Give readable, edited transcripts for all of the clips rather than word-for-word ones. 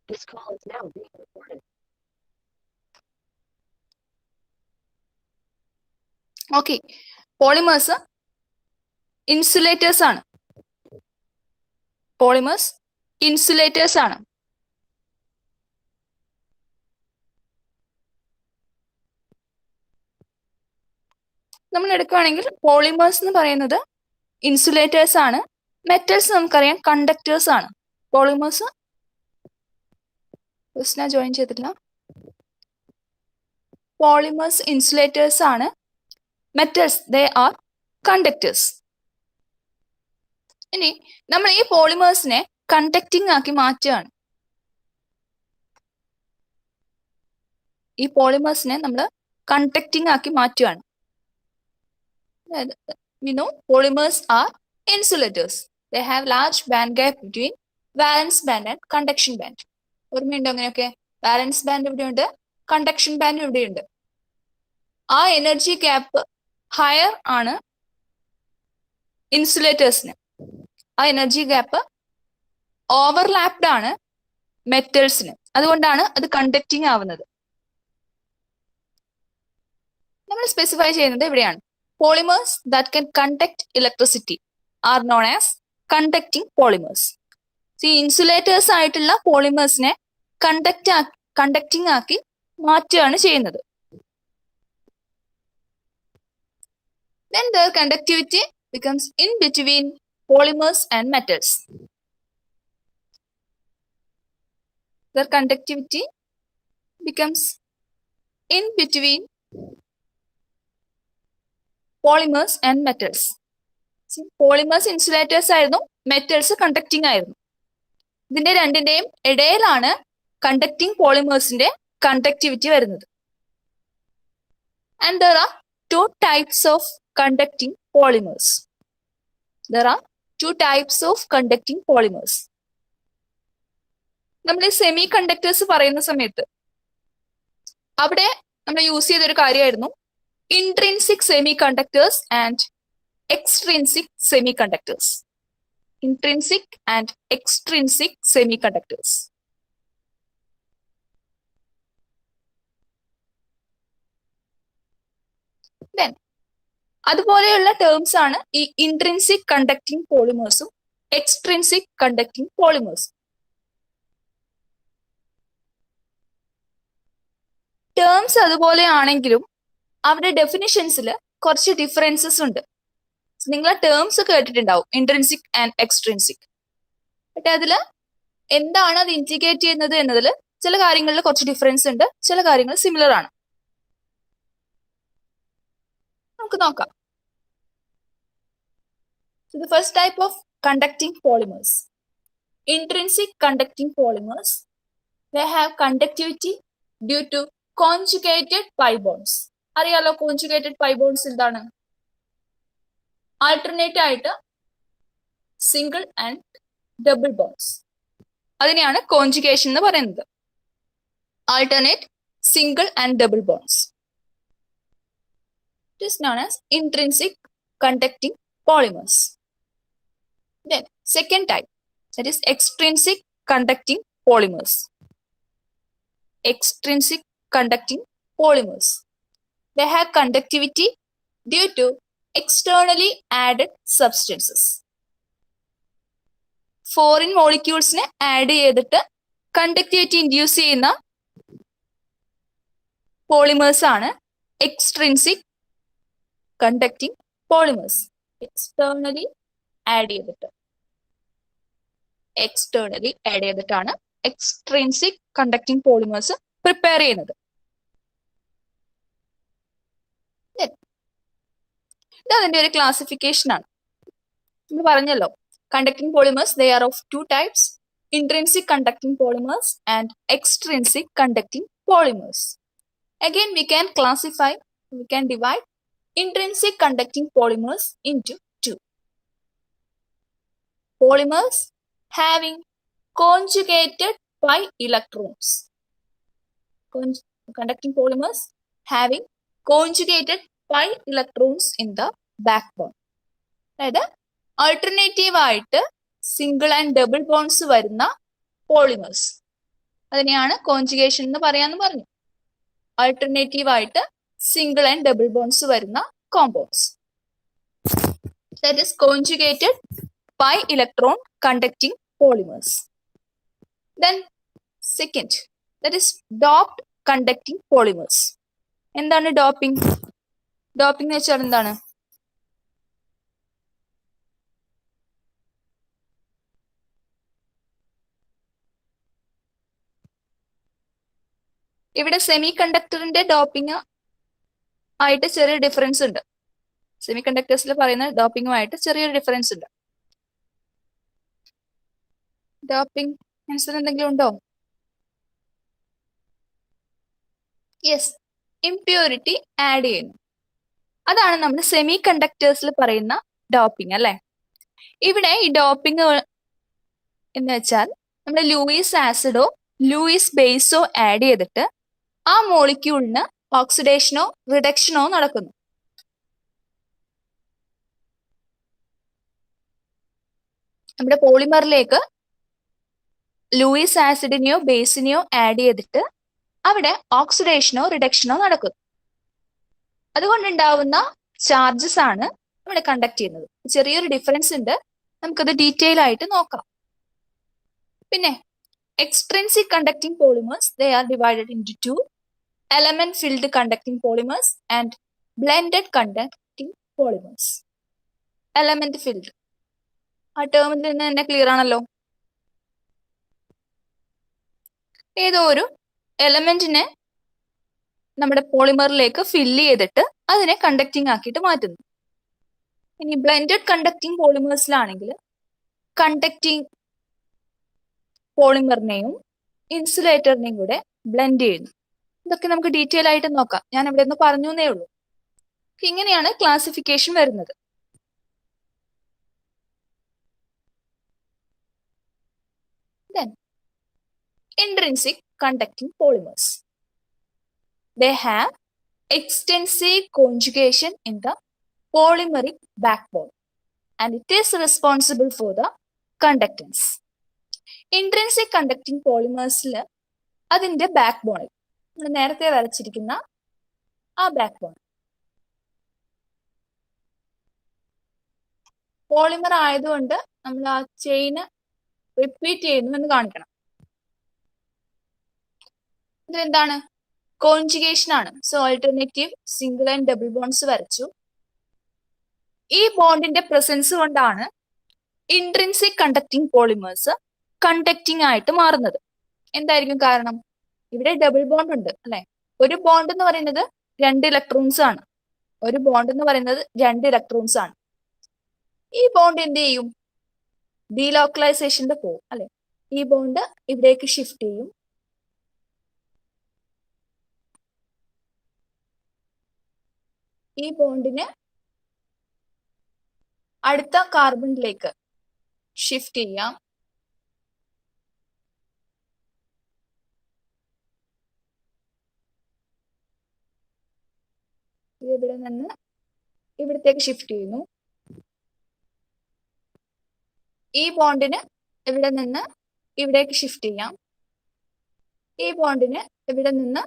This call is now being recorded. Okay, polymers insulators ആണ്. Polymers insulators ആണ്. നമ്മൾ എടുക്കുകയാണെങ്കിൽ പോളിമേഴ്സ് എന്ന് പറയുന്നത് ഇൻസുലേറ്റേഴ്സ് ആണ്. മെറ്റൽസ് നമുക്കറിയാം കണ്ടക്ടേഴ്സ് ആണ്. പോളിമേഴ്സ് ജോയിൻ ചെയ്തിട്ടില്ല. പോളിമേഴ്സ് ഇൻസുലേറ്റേഴ്സ് ആണ്. Metals they are conductors. ഇനി നമ്മൾ ഈ പോളിമേഴ്സിനെ കണ്ടക്റ്റിംഗ് ആക്കി മാറ്റുകയാണ്. ഈ പോളിമേഴ്സിനെ നമ്മൾ കണ്ടക്റ്റിംഗ് ആക്കി മാറ്റുകയാണ്. We know polymers are insulators. They have large band gap between valence band and conduction band. ഓർമ്മയുണ്ടോ അങ്ങനെയൊക്കെ? വാലൻസ് ബാൻഡ് ഇവിടെയുണ്ട്, കണ്ടക്ഷൻ ബാൻഡ് ഇവിടെയുണ്ട്. ആ എനർജി ഗ്യാപ്പ് ഹയർ ആണ് ഇൻസുലേറ്റേഴ്സിന്. ആ എനർജി ഗ്യാപ്പ് ഓവർലാപ്ഡ് ആണ് മെറ്റൽസിന്. അതുകൊണ്ടാണ് അത് കണ്ടക്റ്റിംഗ് ആവുന്നത്. നമ്മൾ സ്പെസിഫൈ ചെയ്യുന്നത് ഇവിടെയാണ്. Polymers that can conduct electricity are known as conducting polymers. ഈ ഇൻസുലേറ്റേഴ്സ് ആയിട്ടുള്ള പോളിമേഴ്സിനെ കണ്ടക്റ്റിംഗ് ആക്കി മാറ്റുകയാണ് ചെയ്യുന്നത്. Then their conductivity becomes in between polymers and metals. Their conductivity becomes in between polymers and metals. Polymers insulators ആയിരുന്നു, metals conducting ആയിരുന്നു. ഇതിന്റെ രണ്ടിന്റെയും ഇടയിലാണ് കണ്ടക്റ്റിംഗ് പോളിമേഴ്സിന്റെ കണ്ടക്ടിവിറ്റി വരുന്നത്. And there are two types of conducting polymers. There are two types of conducting polymers. നമ്മൾ ഈ semi conductors പറയുന്ന സമയത്ത് അവിടെ നമ്മൾ യൂസ് ചെയ്തൊരു കാര്യമായിരുന്നു intrinsic semiconductors and extrinsic semiconductors. Intrinsic and extrinsic semiconductors. Then അതുപോലെയുള്ള ടേംസ് ആണ് ഈ ഇൻട്രിൻസിക് കണ്ടക്റ്റിംഗ് പോളിമേഴ്സും എക്സ്ട്രിൻസിക് കണ്ടക്റ്റിംഗ് പോളിമേഴ്സും. ടേംസ് അതുപോലെ ആണെങ്കിലും അവിടെ ഡെഫിനിഷൻസിൽ കുറച്ച് ഡിഫറൻസസ് ഉണ്ട്. നിങ്ങൾ ടേംസ് കേട്ടിട്ടുണ്ടാവും, ഇൻട്രിൻസിക് ആൻഡ് എക്സ്ട്രിൻസിക്. പക്ഷെ അതിൽ എന്താണ് അത് ഇൻഡിക്കേറ്റ് ചെയ്യുന്നത് എന്നതിൽ ചില കാര്യങ്ങളിൽ കുറച്ച് ഡിഫറൻസ് ഉണ്ട്, ചില കാര്യങ്ങൾ സിമിലർ ആണ്. നമുക്ക് നോക്കാം. The first type of conducting polymers, intrinsic conducting polymers, they have conductivity due to conjugated pi bonds. അറിയാലോ കോൺജുഗേറ്റഡ് പൈ ബോൺസ് എന്താണ്? ആൾട്ടർനേറ്റ് ആയിട്ട് സിംഗിൾ ആൻഡ് ഡബിൾ ബോൺസ്, അതിനെയാണ് കോൺജുഗേഷൻ എന്ന് പറയുന്നത്. Alternate single and double bones. It is known as intrinsic conducting polymers. Then second type, that is extrinsic conducting polymers. Extrinsic conducting polymers. They have conductivity due to externally added substances. Foreign molecules ne add ചെയ്തിട്ട് conductivity induce ചെയ്യുന്ന polymers ആണ് extrinsic conducting polymers. Externally add ചെയ്തിട്ടാണ് extrinsic conducting polymers prepare ചെയ്യുന്നത്. ഇത് അതിന്റെ ഒരു classification ആണ്. നമ്മൾ പറഞ്ഞല്ലോ, conducting polymers they R of two types, intrinsic conducting polymers and extrinsic conducting polymers. Again we can divide intrinsic conducting polymers into two. Polymers having conjugated pi electrons. Conducting polymers having conjugated pi electrons in the backbone. അതായത് alternative ആയിട്ട് single and double bones വരുന്ന polymers. അതിനെയാണ് conjugation എന്ന് പറയാന്ന് പറഞ്ഞു. Alternative ആയിട്ട് single and double bones വരുന്ന compounds. That is conjugated pi electron conducting polymers. Then second, that is doped conducting polymers. എന്താണ് ഡോപ്പിംഗ്? ഡോപ്പിംഗ് എന്ന് വെച്ചാൽ എന്താണ്? ഇവിടെ സെമി കണ്ടക്ടറിന്റെ ഡോപ്പിംഗ് ആയിട്ട് ചെറിയ ഡിഫറൻസ് ഉണ്ട്. സെമി കണ്ടക്ടേഴ്സിൽ പറയുന്ന ഡോപ്പിംഗുമായിട്ട് ചെറിയൊരു ഡിഫറൻസ് ഉണ്ട്. ഡോപ്പിംഗ് ആൻസർ എന്തെങ്കിലും ഉണ്ടോ? യെസ്, ഇംപ്യൂരിറ്റി ആഡ് ചെയ്യുന്നു. അതാണ് നമ്മൾ സെമി കണ്ടക്ടേഴ്സിൽ പറയുന്ന ഡോപ്പിംഗ് അല്ലെ. ഇവിടെ ഈ ഡോപ്പിംഗ് എന്ന് വെച്ചാൽ നമ്മൾ ലൂയിസ് ആസിഡോ ലൂയിസ് ബേസോ ആഡ് ചെയ്തിട്ട് ആ മോളിക്യൂളിന് ഓക്സിഡേഷനോ റിഡക്ഷനോ നടക്കുന്നു. നമ്മുടെ പോളിമറിലേക്ക് ലൂയിസ് ആസിഡിനെയോ ബേസിനെയോ ആഡ് ചെയ്തിട്ട് അവിടെ ഓക്സിഡേഷനോ റിഡക്ഷനോ നടക്കുന്നു. അതുകൊണ്ടുണ്ടാവുന്ന ചാർജസ് ആണ് ഇവിടെ കണ്ടക്ട് ചെയ്യുന്നത്. ചെറിയൊരു ഡിഫറൻസ് ഉണ്ട്, നമുക്കത് ഡീറ്റെയിൽ ആയിട്ട് നോക്കാം. പിന്നെ extrinsic conducting polymers, they are divided into two: element filled conducting polymers and blended conducting polymers. Element filled ആ ടേമിൽ നിന്ന് തന്നെ ക്ലിയർ ആണല്ലോ. ഏതോ ഒരു എലമെന്റിനെ നമ്മുടെ പോളിമറിലേക്ക് ഫില്ല് ചെയ്തിട്ട് അതിനെ കണ്ടക്ടിങ് ആക്കിയിട്ട് മാറ്റുന്നു. ഇനി ബ്ലെൻഡഡ് കണ്ടക്ടിങ് പോളിമേഴ്സിലാണെങ്കിൽ കണ്ടക്ടിങ് പോളിമറിനെയും ഇൻസുലേറ്ററിനെയും കൂടെ ബ്ലെൻഡ് ചെയ്യുന്നു. ഇതൊക്കെ നമുക്ക് ഡീറ്റെയിൽ ആയിട്ട് നോക്കാം. ഞാൻ ഇവിടെ ഒന്ന് പറഞ്ഞു എന്നേ ഉള്ളൂ. ഇങ്ങനെയാണ് ക്ലാസിഫിക്കേഷൻ വരുന്നത്. Then intrinsic conducting polymers, they have extensive conjugation in the polymeric backbone and it is responsible for the conductance. Intrinsic conducting polymers അതിന്റെ ബാക്ക് ബോണിൽ നമ്മൾ നേരത്തെ വരച്ചിരിക്കുന്ന ആ ബാക്ക് ബോൺ പോളിമർ ആയതുകൊണ്ട് നമ്മൾ ആ ചെയിന് റിപ്പീറ്റ് ചെയ്യുന്നു എന്ന് കാണിക്കണം. ഇതെന്താണ്? കോൺജുഗേഷൻ ആണ്. So alternative single and double bones വരച്ചു. ഈ ബോണ്ടിന്റെ പ്രസൻസ് കൊണ്ടാണ് ഇൻട്രിൻസിക് കണ്ടക്ടിങ് പോളിമേഴ്സ് കണ്ടക്ടിങ് ആയിട്ട് മാറുന്നത്. എന്തായിരിക്കും കാരണം? ഇവിടെ ഡബിൾ ബോണ്ട് ഉണ്ട് അല്ലെ. ഒരു ബോണ്ട് എന്ന് പറയുന്നത് 2 ഇലക്ട്രോൺസ് ആണ്. ഒരു ബോണ്ട് എന്ന് പറയുന്നത് 2 ഇലക്ട്രോൺസ് ആണ്. ഈ ബോണ്ട് എന്ത് ചെയ്യും? ഡീലോക്കലൈസേഷന്റെ പോകും അല്ലെ. ഈ ബോണ്ട് ഇവിടേക്ക് ഷിഫ്റ്റ് ചെയ്യും. ഈ ബോണ്ടിന് അടുത്ത കാർബണിലേക്ക് ഷിഫ്റ്റ് ചെയ്യാം. ഇവിടെ നിന്ന് ഇവിടത്തേക്ക് ഷിഫ്റ്റ് ചെയ്യുന്നു. ഈ ബോണ്ടിന് ഇവിടെ നിന്ന് ഇവിടേക്ക് ഷിഫ്റ്റ് ചെയ്യാം. ഈ ബോണ്ടിന് ഇവിടെ നിന്ന്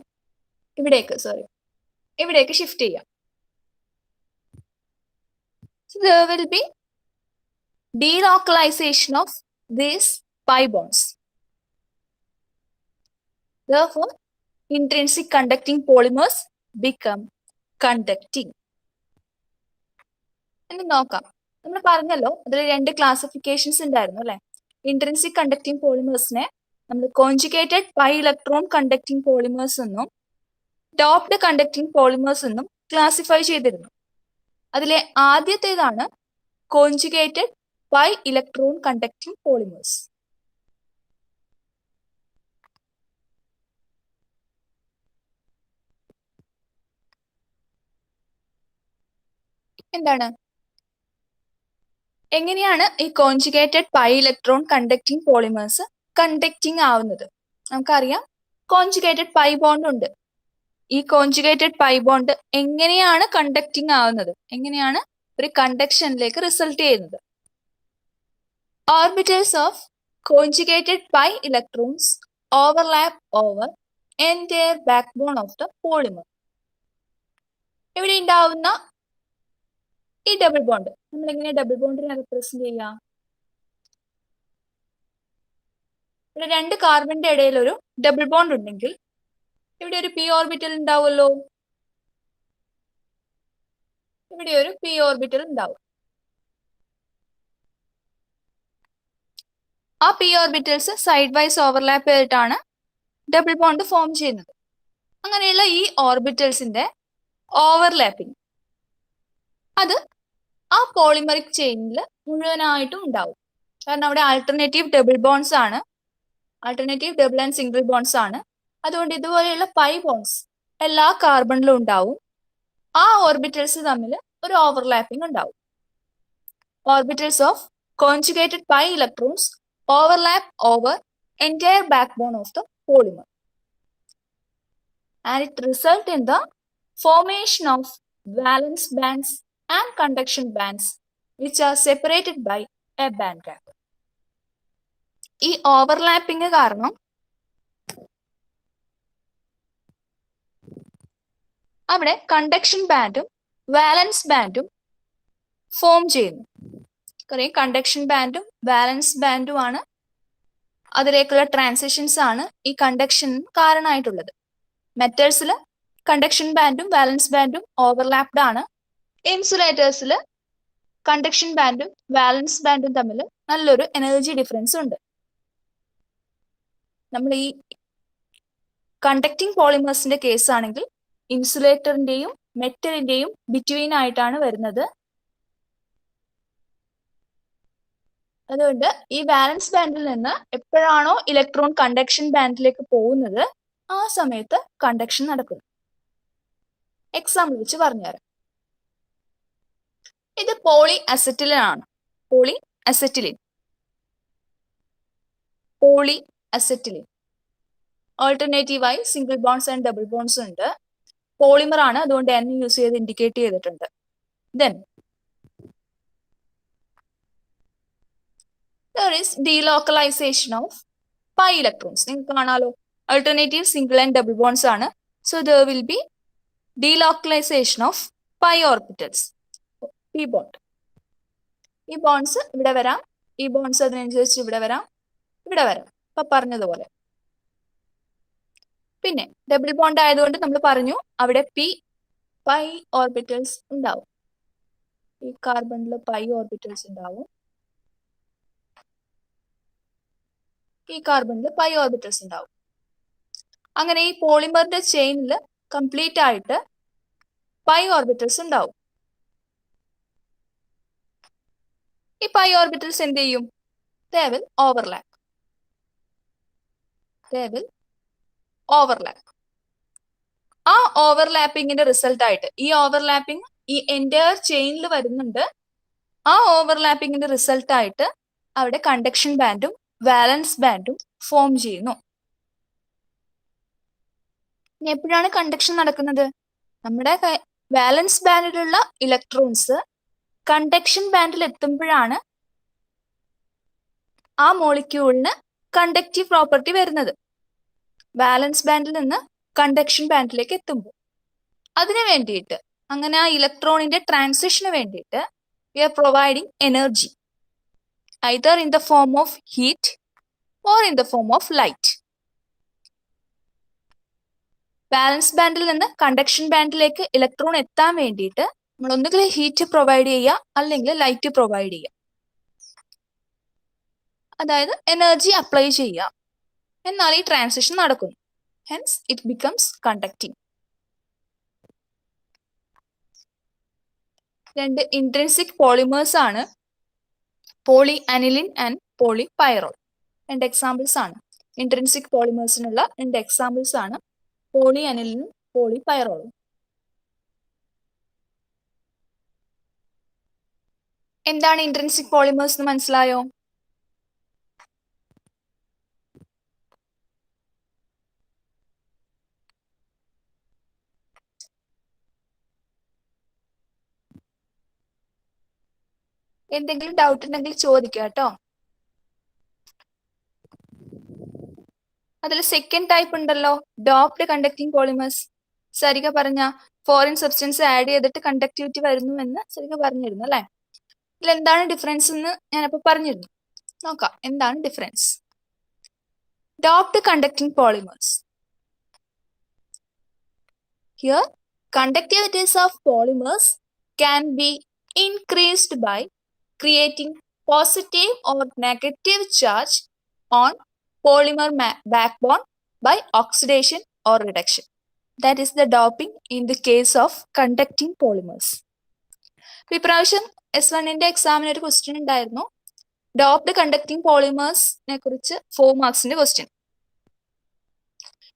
ഇവിടേക്ക് ഷിഫ്റ്റ് ചെയ്യാം. So there will be delocalization of these pi bonds. Therefore, intrinsic conducting polymers become conducting. എന്ന് നോക്കാം. നമ്മൾ പറഞ്ഞല്ലോ അതിൽ 2 ക്ലാസിഫിക്കേഷൻസ് ഉണ്ടായിരുന്നു അല്ലെ. ഇൻട്രിൻസിക് കണ്ടക്ടിങ് പോളിമേഴ്സിനെ നമ്മൾ conjugated pi electron conducting polymers എന്നും ഡോപ്ഡ് കണ്ടക്ടിങ് പോളിമേഴ്സ് എന്നും ക്ലാസിഫൈ ചെയ്തിരുന്നു. അതിലെ ആദ്യത്തേതാണ് conjugated pi electron conducting polymers. എന്താണ്? എങ്ങനെയാണ് ഈ conjugated pi electron conducting polymers conducting ആവുന്നത്? നമുക്കറിയാം കോൺജുഗേറ്റഡ് പൈ ബോണ്ട് ഉണ്ട്. ഈ കോൺജുഗേറ്റഡ് പൈ ബോണ്ട് എങ്ങനെയാണ് കണ്ടക്ടിങ് ആവുന്നത്? എങ്ങനെയാണ് ഒരു കണ്ടക്ഷനിലേക്ക് റിസൾട്ട് ചെയ്യുന്നത്? Orbitals of conjugated pi electrons overlap over entire backbone of the polymer. ഇവിടെ ഉണ്ടാവുന്ന ഈ ഡബിൾ ബോണ്ട് നമ്മൾ എങ്ങനെ ഡബിൾ ബോണ്ടിനെ റെപ്രസെന്റ് ചെയ്യാം? ഇവിടെ രണ്ട് കാർബണിന്റെ ഇടയിൽ ഒരു ഡബിൾ ബോണ്ട് ഉണ്ടെങ്കിൽ ഇവിടെ ഒരു പി ഓർബിറ്റൽ ഉണ്ടാവുമല്ലോ. ഇവിടെ ഒരു പി ഓർബിറ്റൽ ഉണ്ടാവും. ആ P orbitals side vice overlap ചെയ്തിട്ടാണ് ഡബിൾ ബോണ്ട് ഫോം ചെയ്യുന്നത്. അങ്ങനെയുള്ള ഈ ഓർബിറ്റൽസിന്റെ ഓവർലാപ്പിംഗ് അത് ആ പോളിമറിക് ചെയിനിൽ മുഴുവനായിട്ടും ഉണ്ടാവും. കാരണം അവിടെ ആൾട്ടർനേറ്റീവ് ഡബിൾ ബോൺസ് ആണ്, alternative double and single bones ആണ്. അതുകൊണ്ട് ഇതുപോലെയുള്ള പൈ ബോൺസ് എല്ലാ കാർബണിലും ഉണ്ടാവും. ആ ഓർബിറ്റൽസ് തമ്മിൽ ഒരു ഓവർലാപ്പിംഗ് ഉണ്ടാവും. Orbitals of conjugated pi electrons overlap over entire backbone of the polymer, and it result in the formation of valence bands and conduction bands which are separated by a band gap. ഈ overlapping കാരണം അവിടെ conduction ബാൻഡും വാലൻസ് ബാൻഡും form ചെയ്യുന്നു. Conduction ബാൻഡും വാലൻസ് ബാൻഡും ആണ് അതിലേക്കുള്ള transitions ആണ് ഈ conduction കാരണമായിട്ടുള്ളത്. മെറ്റൽസിൽ conduction ബാൻഡും വാലൻസ് ബാൻഡും overlapped ആണ്. ഇൻസുലേറ്റേഴ്സിൽ conduction ബാൻഡും വാലൻസ് ബാൻഡും തമ്മിൽ നല്ലൊരു എനർജി ഡിഫറൻസ് ഉണ്ട്. നമ്മൾ ഈ കണ്ടക്ടിങ് പോളിമേഴ്സിന്റെ കേസ് ആണെങ്കിൽ ഇൻസുലേറ്ററിന്റെയും മെറ്റലിന്റെയും ബിറ്റ്വീൻ ആയിട്ടാണ് വരുന്നത്. അതുകൊണ്ട് ഈ വാലൻസ് ബാൻഡിൽ നിന്ന് എപ്പോഴാണോ ഇലക്ട്രോൺ കണ്ടക്ഷൻ ബാൻഡിലേക്ക് പോകുന്നത് ആ സമയത്ത് കണ്ടക്ഷൻ നടക്കുന്നു. എക്സാമ്പിൾ വെച്ച് പറഞ്ഞുതരാം. ഇത് പോളി അസറ്റിലിൻ ആണ്. പോളി അസറ്റിലിൻ ഓൾട്ടർനേറ്റീവായി single bonds and double bonds ഉണ്ട്. പോളിമർ ആണ്, അതുകൊണ്ട് N യൂസ് ചെയ്ത് ഇൻഡിക്കേറ്റ് ചെയ്തിട്ടുണ്ട്. Then there is delocalization of pi electrons. നിങ്ങൾക്ക് കാണാലോ alternative single and double bonds ആണ്. So there will be delocalization of pi orbitals, p bond. ഈ bones ഇവിടെ വരാം, ഈ ബോൺസ് അതിനനുസരിച്ച് ഇവിടെ വരാം, ഇവിടെ വരാം. ഇപ്പൊ പറഞ്ഞതുപോലെ. പിന്നെ ഡബിൾ ബോണ്ട് ആയതുകൊണ്ട് നമ്മൾ പറഞ്ഞു അവിടെ പൈ ഓർബിറ്റൽസ് ഉണ്ടാവും. ഈ കാർബണിൽ പൈ ഓർബിറ്റൽസ് ഉണ്ടാവും, ഈ കാർബണിൽ പൈ ഓർബിറ്റൽസ് ഉണ്ടാവും. അങ്ങനെ ഈ പോളിമറിന്റെ ചെയിനിൽ കംപ്ലീറ്റ് ആയിട്ട് പൈ ഓർബിറ്റൽസ് ഉണ്ടാവും. ഈ പൈ ഓർബിറ്റൽസ് എന്ത് ചെയ്യും? They will overlap. ആ ഓവർലാപ്പിംഗിന്റെ റിസൾട്ട് ആയിട്ട് ഈ ഓവർലാപ്പിംഗ് ഈ എൻറ്റയർ ചെയിനിൽ വരുന്നുണ്ട്. ആ ഓവർലാപ്പിംഗിന്റെ റിസൾട്ട് ആയിട്ട് അവിടെ കണ്ടക്ഷൻ ബാൻഡും വാലൻസ് ബാൻഡും ഫോം ചെയ്യുന്നു. ഇനി എപ്പോഴാണ് കണ്ടക്ഷൻ നടക്കുന്നത്? നമ്മുടെ വാലൻസ് ബാൻഡിലുള്ള ഇലക്ട്രോൺസ് കണ്ടക്ഷൻ ബാൻഡിൽ എത്തുമ്പോഴാണ് ആ മോളിക്യൂളിന് കണ്ടക്റ്റീവ് പ്രോപ്പർട്ടി വരുന്നത്. വാലൻസ് ബാൻഡിൽ നിന്ന് കണ്ടക്ഷൻ ബാൻഡിലേക്ക് എത്തുമ്പോൾ അതിനു വേണ്ടിയിട്ട്, അങ്ങനെ ആ ഇലക്ട്രോണിന്റെ ട്രാൻസിഷന് വേണ്ടിയിട്ട് we are providing energy either in the form of heat or in the form of light. വാലൻസ് ബാൻഡിൽ നിന്ന് കണ്ടക്ഷൻ ബാൻഡിലേക്ക് ഇലക്ട്രോൺ എത്താൻ വേണ്ടിയിട്ട് നമ്മൾ ഒന്നുകിൽ ഹീറ്റ് പ്രൊവൈഡ് ചെയ്യുക അല്ലെങ്കിൽ ലൈറ്റ് പ്രൊവൈഡ് ചെയ്യുക. അതായത് എനർജി അപ്ലൈ ചെയ്യുക. എന്നാൽ ഈ ട്രാൻസിഷൻ നടക്കുന്നു. Hence it becomes conducting. രണ്ട് ഇൻട്രിൻസിക് പോളിമേഴ്സ് ആണ് poly aniline and poly pyrrole. രണ്ട് എക്സാമ്പിൾസ് ആണ്. ഇൻട്രിൻസിക് പോളിമേഴ്സിനുള്ള രണ്ട് എക്സാമ്പിൾസ് ആണ് പോളി അനിലിനും പോളി പൈറോളും. എന്താണ് ഇൻട്രിൻസിക് പോളിമേഴ്സ് എന്ന് മനസ്സിലായോ? എന്തെങ്കിലും ഡൗട്ട് ഉണ്ടെങ്കിൽ ചോദിക്കാം കേട്ടോ. അതിൽ സെക്കൻഡ് ടൈപ്പ് ഉണ്ടല്ലോ, ഡോപ്ഡ് കണ്ടക്ടിങ് പോളിമേഴ്സ്. സരിക പറഞ്ഞ ഫോറിൻ സബ്സ്റ്റൻസ് ആഡ് ചെയ്തിട്ട് കണ്ടക്ടിവിറ്റി വരുന്നു എന്ന് സരിക പറഞ്ഞിരുന്നു അല്ലെ. ഇതിൽ എന്താണ് ഡിഫറൻസ് എന്ന് ഞാനപ്പോ പറഞ്ഞിരുന്നു. നോക്കാം എന്താണ് difference. Doped conducting polymers. Here, conductivities of polymers can be increased by creating positive or negative charge on polymer backbone by oxidation or reduction. That is the doping in the case of conducting polymers. ഇപ്രാവശ്യം S1 എക്സാമിന് ഒരു question ഉണ്ടായിരുന്നു, doped conducting പോളിമേഴ്സിനെ കുറിച്ച് 4 മാർക്സിന്റെ question.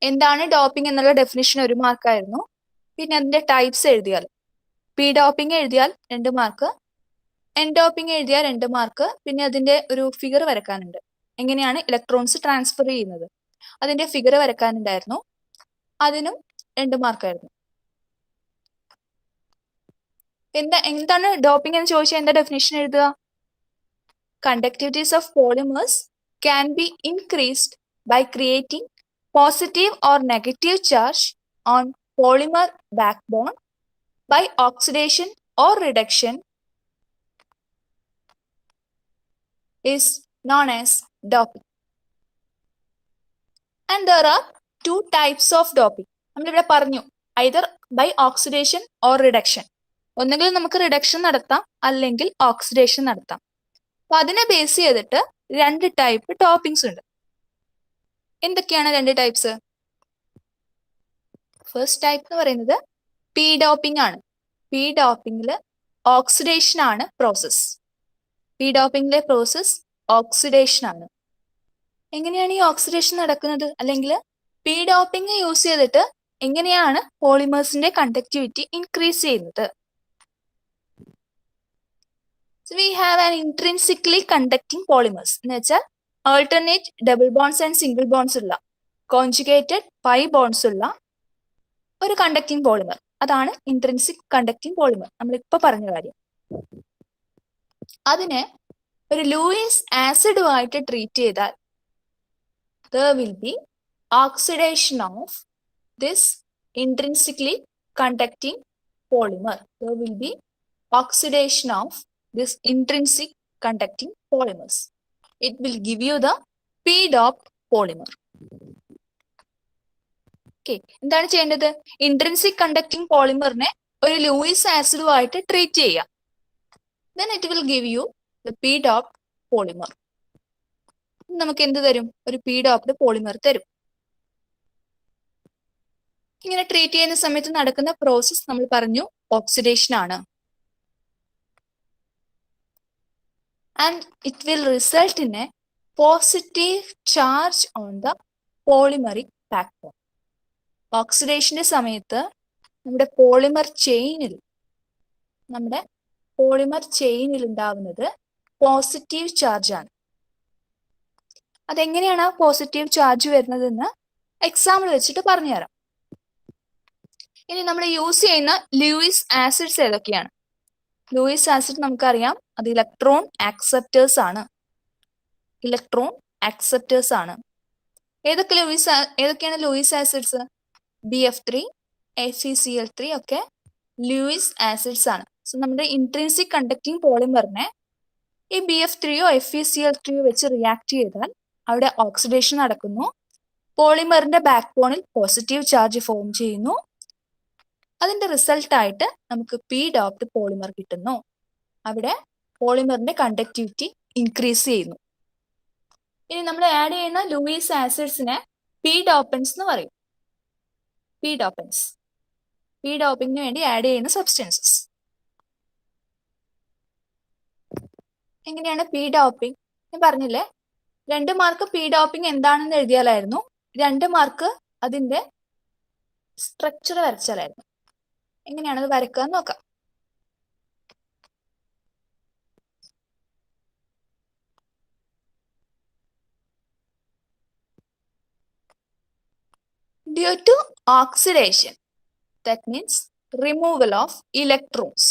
എന്താണ് doping എന്നുള്ള definition 1 മാർക്കായിരുന്നു. പിന്നെ അതിന്റെ types എഴുതിയാൽ, പി ഡോപ്പിംഗ് എഴുതിയാൽ 2 മാർക്ക്, എൻ ഡോപ്പിംഗ് എഴുതിയാൽ 2 മാർക്ക്, പിന്നെ അതിന്റെ ഒരു ഫിഗർ വരക്കാനുണ്ട്, എങ്ങനെയാണ് ഇലക്ട്രോൺസ് ട്രാൻസ്ഫർ ചെയ്യുന്നത് അതിന്റെ ഫിഗർ വരക്കാനുണ്ടായിരുന്നു, അതിനും 2 മാർക്കായിരുന്നു. എന്താണ് ഡോപ്പിംഗ് എന്ന് ചോദിച്ചാൽ എന്താ ഡെഫിനിഷൻ എഴുതുക? Conductivities of polymers can be increased by creating positive or negative charge on polymer backbone by oxidation or reduction is known as doping. And there are 2 types of doping. നമ്മളിവിടെ പറഞ്ഞു, either by oxidation or reduction. ഒന്നുകിൽ നമുക്ക് reduction നടത്താം അല്ലെങ്കിൽ oxidation നടത്താം. അപ്പൊ അതിനെ base ചെയ്തിട്ട് 2 ടൈപ്പ് ഡോപ്പിംഗ്സ് ഉണ്ട്. എന്തൊക്കെയാണ് 2 ടൈപ്സ്? ഫസ്റ്റ് ടൈപ്പ് എന്ന് പറയുന്നത് പി ഡോപ്പിംഗ് ആണ്. പി ഡോപ്പിംഗില് ഓക്സിഡേഷൻ ആണ് പ്രോസസ്. പി ഡോപ്പിംഗിലെ പ്രോസസ് ഓക്സിഡേഷൻ ആണ്. എങ്ങനെയാണ് ഈ ഓക്സിഡേഷൻ നടക്കുന്നത്? അല്ലെങ്കിൽ പി ഡോപ്പിംഗ് യൂസ് ചെയ്തിട്ട് എങ്ങനെയാണ് പോളിമേഴ്സിന്റെ കണ്ടക്ടിവിറ്റി ഇൻക്രീസ് ചെയ്യുന്നത്? We have an intrinsically conducting polymers എന്ന് വെച്ചാൽ alternate double bonds and single bonds ഉള്ള, കോൺജുഗേറ്റഡ് പൈ ബോൺസ് ഉള്ള ഒരു കണ്ടക്ടിങ് പോളിമർ, അതാണ് ഇൻട്രിൻസിക് കണ്ടക്ടിങ് പോളിമർ, നമ്മളിപ്പോ പറഞ്ഞ കാര്യം. അതിനെ ഒരു ലൂയിസ് ആസിഡുമായിട്ട് ട്രീറ്റ് ചെയ്താൽ there will be oxidation of this intrinsically conducting polymer. There will be oxidation of this intrinsic conducting polymers. It will give you the p-doped polymer. Okay, എന്താണ് ചെയ്യേണ്ടത്? Intrinsic conducting പോളിമറിനെ ഒരു ലൂയിസ് ആസിഡുമായിട്ട് treat ചെയ്യാം. then it will give you the p-doped polymer. നമുക്ക് എന്ത് തരും? ഒരു p-doped polymer തരും. ഇങ്ങനെ ട്രീറ്റ് ചെയ്യുന്ന സമയത്ത് നടക്കുന്ന പ്രോസസ് നമ്മൾ പറഞ്ഞു ഓക്സിഡേഷൻ ആണ്. and it will result in a positive charge on the polymeric backbone. ഓക്സിഡേഷന്റെ സമയത്ത് നമ്മുടെ പോളിമർ ചെയിനിൽ ഉണ്ടാവുന്നത് പോസിറ്റീവ് ചാർജ് ആണ്. അതെങ്ങനെയാണ് ആ പോസിറ്റീവ് ചാർജ് വരുന്നതെന്ന് എക്സാമ്പിൾ വെച്ചിട്ട് പറഞ്ഞുതരാം. ഇനി നമ്മൾ യൂസ് ചെയ്യുന്ന ലൂയിസ് ആസിഡ്സ് ഏതൊക്കെയാണ്? ലൂയിസ് ആസിഡ് നമുക്കറിയാം, അത് ഇലക്ട്രോൺ ആക്സെപ്റ്റേഴ്സ് ആണ്. ഏതൊക്കെയാണ് ലൂയിസ് ആസിഡ്സ്? BF3, FeCl3 ഒക്കെ ലൂയിസ് ആസിഡ്സ് ആണ്. സോ നമ്മുടെ ഇൻട്രിൻസിക് കണ്ടക്ടിങ് പോളിമറിനെ ഈ BF3യോ FeCl3യോ വെച്ച് റിയാക്ട് ചെയ്താൽ അവിടെ ഓക്സിഡേഷൻ നടക്കുന്നു. പോളിമറിന്റെ ബാക്ക് ബോണിൽ പോസിറ്റീവ് ചാർജ് ഫോം ചെയ്യുന്നു. അതിന്റെ റിസൾട്ട് ആയിട്ട് നമുക്ക് p-doped പോളിമർ കിട്ടുന്നു. അവിടെ പോളിമറിന്റെ കണ്ടക്ടിവിറ്റി ഇൻക്രീസ് ചെയ്യുന്നു. ഇനി നമ്മൾ ആഡ് ചെയ്യുന്ന ലൂയിസ് ആസിഡ്സിനെ p-dopants എന്ന് പറയും. p-dopingന് വേണ്ടി ആഡ് ചെയ്യുന്ന സബ്സ്റ്റൻസസ്. എങ്ങനെയാണ് p-doping? ഞാൻ പറഞ്ഞില്ലേ, 2 മാർക്ക് p-doping എന്താണെന്ന് എഴുതിയാലായിരുന്നു, 2 മാർക്ക് അതിന്റെ സ്ട്രക്ചർ വരച്ചാലായിരുന്നു. എങ്ങനെയാണത് വരക്കുക നോക്കാം. Due to oxidation, that means removal of electrons.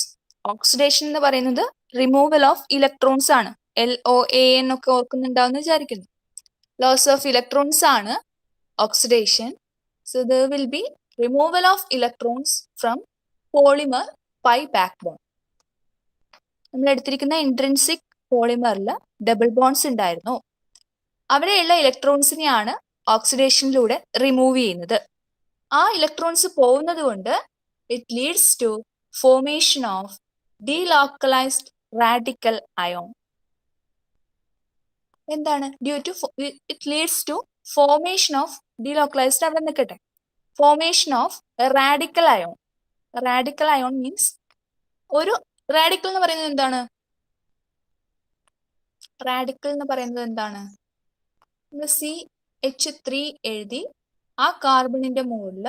Oxidation എന്ന് പറയുന്നത് റിമൂവൽ ഓഫ് ഇലക്ട്രോൺസ് ആണ്. LOAN ഒക്കെ ഓർക്കുന്നുണ്ടാവുന്ന വിചാരിക്കുന്നു. ലോസ് ഓഫ് ഇലക്ട്രോൺസ് ആണ് oxidation. So there will be removal of electrons from polymer pi backbone. നമ്മൾ എടുത്തിരിക്കുന്ന ഇൻട്രിൻസിക് പോളിമറിൽ ഡബിൾ ബോൺസ് ഉണ്ടായിരുന്നു. അവിടെയുള്ള ഇലക്ട്രോൺസിനെയാണ് ഓക്സിഡേഷനിലൂടെ റിമൂവ് ചെയ്യുന്നത്. ആ ഇലക്ട്രോൺസ് പോകുന്നത് കൊണ്ട് it leads to formation of delocalised radical ion. എന്താണ്? Due to it leads to formation of delocalised, അവിടെ നിൽക്കട്ടെ, formation of radical ion. Radical ion means ഒരു റാഡിക്കൽ എന്ന് പറയുന്നത് എന്താണ്? റാഡിക്കൽ എന്ന് പറയുന്നത് എന്താണ്? CH3 എഴുതി ആ കാർബണിന്റെ മുകളിൽ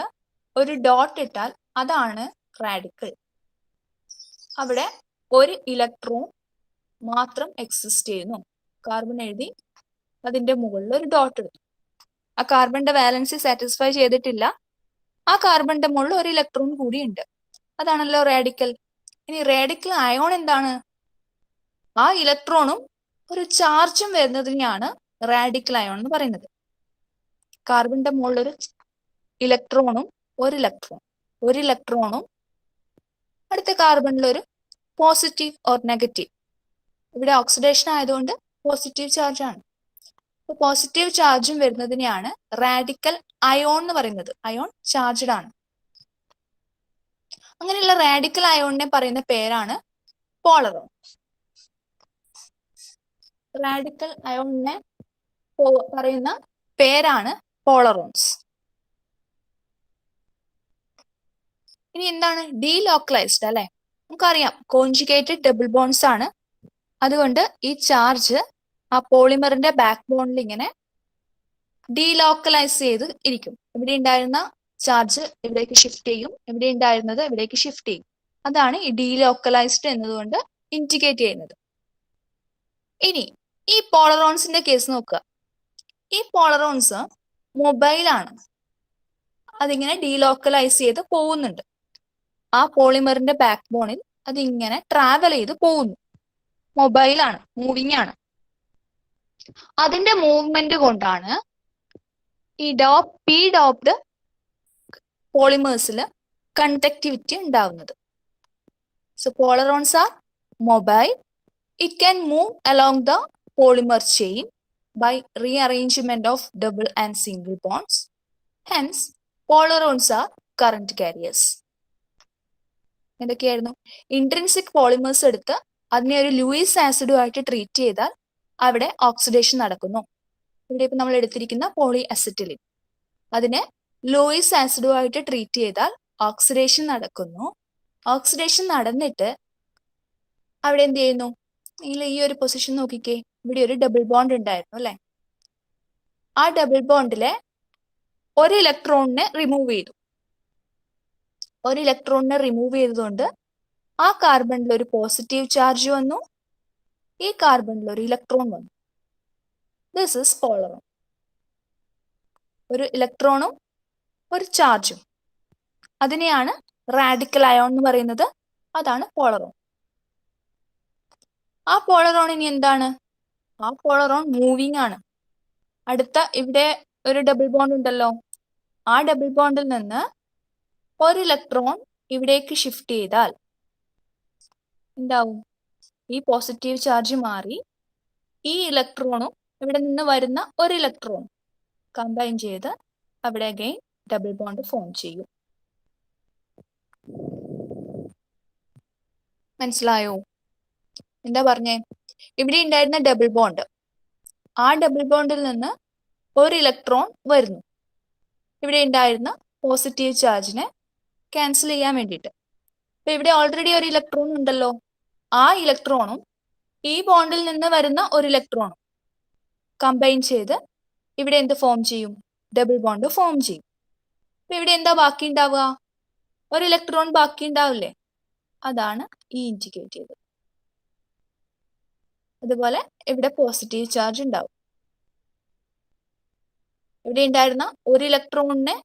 ഒരു ഡോട്ട് ഇട്ടാൽ അതാണ് റാഡിക്കൽ. അവിടെ ഒരു ഇലക്ട്രോൺ മാത്രം എക്സിസ്റ്റ് ചെയ്യുന്നു. കാർബൺ എഴുതി അതിന്റെ മുകളിൽ ഒരു ഡോട്ട് ഇടുന്നു. ആ കാർബണിന്റെ വാലൻസി സാറ്റിസ്ഫൈ ചെയ്തിട്ടില്ല, ആ കാർബണിന്റെ മുകളിൽ ഒരു ഇലക്ട്രോൺ കൂടി ഉണ്ട്. അതാണല്ലോ റാഡിക്കൽ. ഇനി റാഡിക്കൽ അയോൺ എന്താണ്? ആ ഇലക്ട്രോണും ഒരു ചാർജും വരുന്നതിനെയാണ് റാഡിക്കൽ അയോൺ എന്ന് പറയുന്നത്. കാർബണിന്റെ മുകളിൽ ഒരു ഇലക്ട്രോണും ഒരു ഇലക്ട്രോണും അടുത്ത കാർബണിൽ ഒരു പോസിറ്റീവ് ഓർ നെഗറ്റീവ്. ഇവിടെ ഓക്സിഡേഷൻ ആയതുകൊണ്ട് പോസിറ്റീവ് ചാർജ് ആണ്. അപ്പൊ പോസിറ്റീവ് ചാർജും വരുന്നതിനെയാണ് റാഡിക്കൽ അയോൺ എന്ന് പറയുന്നത്. അയോൺ ചാർജ്ഡ് ആണ്. അങ്ങനെയുള്ള റാഡിക്കൽ അയോണിനെ പറയുന്ന പേരാണ് പോളറോൺ. റാഡിക്കൽ അയോണിനെ പറയുന്ന പേരാണ് പോളറോൺസ്. ഇനി എന്താണ് ഡീലോക്കലൈസ്ഡ്? അല്ലെ, നമുക്കറിയാം കോൺജുഗേറ്റഡ് ഡബിൾ ബോൺസ് ആണ്. അതുകൊണ്ട് ഈ ചാർജ് ആ പോളിമറിന്റെ ബാക്ക് ബോണിൽ ഇങ്ങനെ ഡീലോക്കലൈസ് ചെയ്ത് ഇരിക്കും. ഇവിടെ ഉണ്ടായിരുന്ന ചാർജ് ഇവിടേക്ക് ഷിഫ്റ്റ് ചെയ്യും, ഇവിടെ ഉണ്ടായിരുന്നത് ഇവിടേക്ക് ഷിഫ്റ്റ് ചെയ്യും. അതാണ് ഈ ഡീലോക്കലൈസ്ഡ് എന്നതുകൊണ്ട് ഇൻഡിക്കേറ്റ് ചെയ്യുന്നത്. ഇനി ഈ പോളറോൺസിന്റെ കേസ് നോക്കുക. ഈ പോളറോൺസ് മൊബൈലാണ്, അതിങ്ങനെ ഡീലോക്കലൈസ് ചെയ്ത് പോകുന്നുണ്ട്. ആ പോളിമറിന്റെ ബാക്ക് ബോണിൽ അതിങ്ങനെ ട്രാവൽ ചെയ്ത് പോകുന്നു. മൊബൈലാണ്, മൂവിങ് ആണ്. അതിന്റെ മൂവ്മെന്റ് കൊണ്ടാണ് ഈ പി ഡോപ്ഡ് പോളിമേഴ്സിൽ കണ്ടക്ടിവിറ്റി ഉണ്ടാവുന്നത്. So polarons are mobile. It can move along the polymer chain by rearrangement of double and single bonds. Hence, polarons are current carriers. എന്തൊക്കെയായിരുന്നു? ഇൻട്രിൻസിക് പോളിമേഴ്സ് എടുത്ത് അതിനെ ഒരു ലൂയിസ് ആസിഡുമായിട്ട് ട്രീറ്റ് ചെയ്താൽ അവിടെ ഓക്സിഡേഷൻ നടക്കുന്നു. ഇവിടെ ഇപ്പം നമ്മൾ എടുത്തിരിക്കുന്ന പോളി അസറ്റിലിൻ, അതിനെ ലൂയിസ് ആസിഡുമായിട്ട് ട്രീറ്റ് ചെയ്താൽ ഓക്സിഡേഷൻ നടക്കുന്നു. ഓക്സിഡേഷൻ നടന്നിട്ട് അവിടെ എന്ത് ചെയ്യുന്നു? നിങ്ങൾ ഈ ഒരു പൊസിഷൻ നോക്കിക്കേ, ഇവിടെ ഒരു ഡബിൾ ബോണ്ട് ഉണ്ടായിരുന്നു അല്ലെ. ആ ഡബിൾ ബോണ്ടിലെ ഒരു ഇലക്ട്രോണിനെ റിമൂവ് ചെയ്തു. ഒരു ഇലക്ട്രോണിനെ റിമൂവ് ചെയ്തതുകൊണ്ട് ആ കാർബണിൽ ഒരു പോസിറ്റീവ് ചാർജ് വന്നു, ഈ കാർബണിൽ ഒരു ഇലക്ട്രോൺ വന്നു. This is polaron. ഒരു ഇലക്ട്രോണും ഒരു ചാർജും, അതിനെയാണ് റാഡിക്കൽ അയോൺ എന്ന് പറയുന്നത്. അതാണ് പോളറോൺ. ആ പോളറോൺ ഇനി എന്താണ്? ആ പോളറോൺ മൂവിങ് ആണ്. അടുത്ത ഇവിടെ ഒരു ഡബിൾ ബോണ്ട് ഉണ്ടല്ലോ, ആ ഡബിൾ ബോണ്ടിൽ നിന്ന് ഒരു ഇലക്ട്രോൺ ഇവിടേക്ക് ഷിഫ്റ്റ് ചെയ്താൽ എന്താവും? ഈ പോസിറ്റീവ് ചാർജ് മാറി ഈ ഇലക്ട്രോണും ഇവിടെ നിന്ന് വരുന്ന ഒരു ഇലക്ട്രോൺ കമ്പൈൻ ചെയ്ത് അവിടെ അഗൈൻ ഡബിൾ ബോണ്ട് ഫോം ചെയ്യും. മനസ്സിലായോ? എന്താ പറഞ്ഞേ? ഇവിടെ ഉണ്ടായിരുന്ന ഡബിൾ ബോണ്ട്, ആ ഡബിൾ ബോണ്ടിൽ നിന്ന് ഒരു ഇലക്ട്രോൺ വരുന്നു ഇവിടെ ഉണ്ടായിരുന്ന പോസിറ്റീവ് ചാർജിനെ ക്യാൻസൽ ചെയ്യാൻ വേണ്ടിയിട്ട്. അപ്പൊ ഇവിടെ ഓൾറെഡി ഒരു ഇലക്ട്രോൺ ഉണ്ടല്ലോ, ആ ഇലക്ട്രോണും ഈ ബോണ്ടിൽ നിന്ന് വരുന്ന ഒരു ഇലക്ട്രോണും കമ്പൈൻ ചെയ്ത് ഇവിടെ എന്ത് ഫോം ചെയ്യും? ഡബിൾ ബോണ്ട് ഫോം ചെയ്യും. അപ്പൊ ഇവിടെ എന്താ ബാക്കി ഉണ്ടാവുക? ഒരു ഇലക്ട്രോൺ ബാക്കി ഉണ്ടാവില്ലേ? അതാണ് ഈ ഇൻഡിക്കേറ്റ് ചെയ്തത്. അതുപോലെ ഇവിടെ പോസിറ്റീവ് ചാർജ് ഉണ്ടാവും. ഇവിടെ ഉണ്ടായിരുന്ന ഒരു ഇലക്ട്രോണിനെ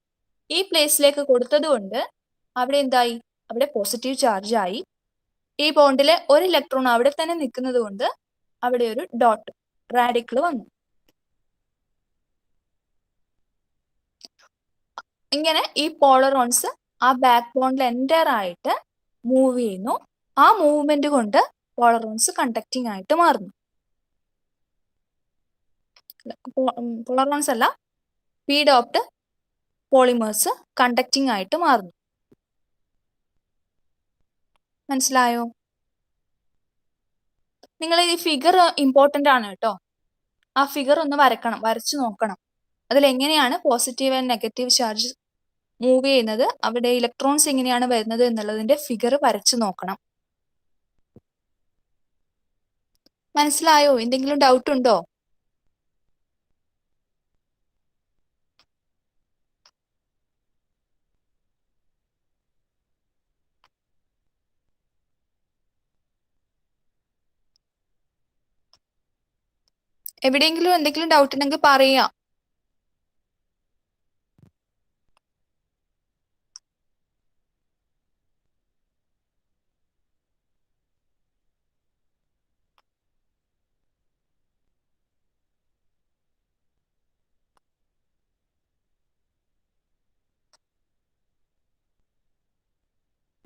ഈ പ്ലേസിലേക്ക് കൊടുത്തത് കൊണ്ട് അവിടെ എന്തായി? അവിടെ പോസിറ്റീവ് ചാർജ് ആയി. ഈ ബോണ്ടിലെ ഒരു ഇലക്ട്രോൺ അവിടെ തന്നെ നിൽക്കുന്നത് കൊണ്ട് അവിടെ ഒരു ഡോട്ട് റാഡിക്കിൾ വന്നു. ഇങ്ങനെ ഈ പോളറോൺസ് ആ ബാക്ക് ബോണിൽ എൻ്റർ ആയിട്ട് മൂവ് ചെയ്യുന്നു. ആ മൂവ്മെന്റ് കൊണ്ട് പോളറോൺസ് കണ്ടക്റ്റിംഗ് ആയിട്ട് മാറുന്നു. പോളറോൺസ് അല്ല, പി ഡോപ്ഡ് പോളിമേഴ്സ് കണ്ടക്റ്റിംഗ് ആയിട്ട് മാറുന്നു. മനസ്സിലായോ? നിങ്ങൾ ഈ ഫിഗർ ഇമ്പോർട്ടൻ്റ് ആണ് കേട്ടോ. ആ ഫിഗർ ഒന്ന് വരച്ചു നോക്കണം. അതിലെങ്ങനെയാണ് positive and negative charge move ചെയ്യുന്നത്, അവിടെ ഇലക്ട്രോൺസ് എങ്ങനെയാണ് വരുന്നത് എന്നുള്ളതിന്റെ ഫിഗർ വരച്ചു നോക്കണം. മനസ്സിലായോ? എന്തെങ്കിലും ഡൗട്ട് ഉണ്ടോ? എവിടെയെങ്കിലും എന്തെങ്കിലും ഡൗട്ട് ഉണ്ടെങ്കിൽ പറയാം.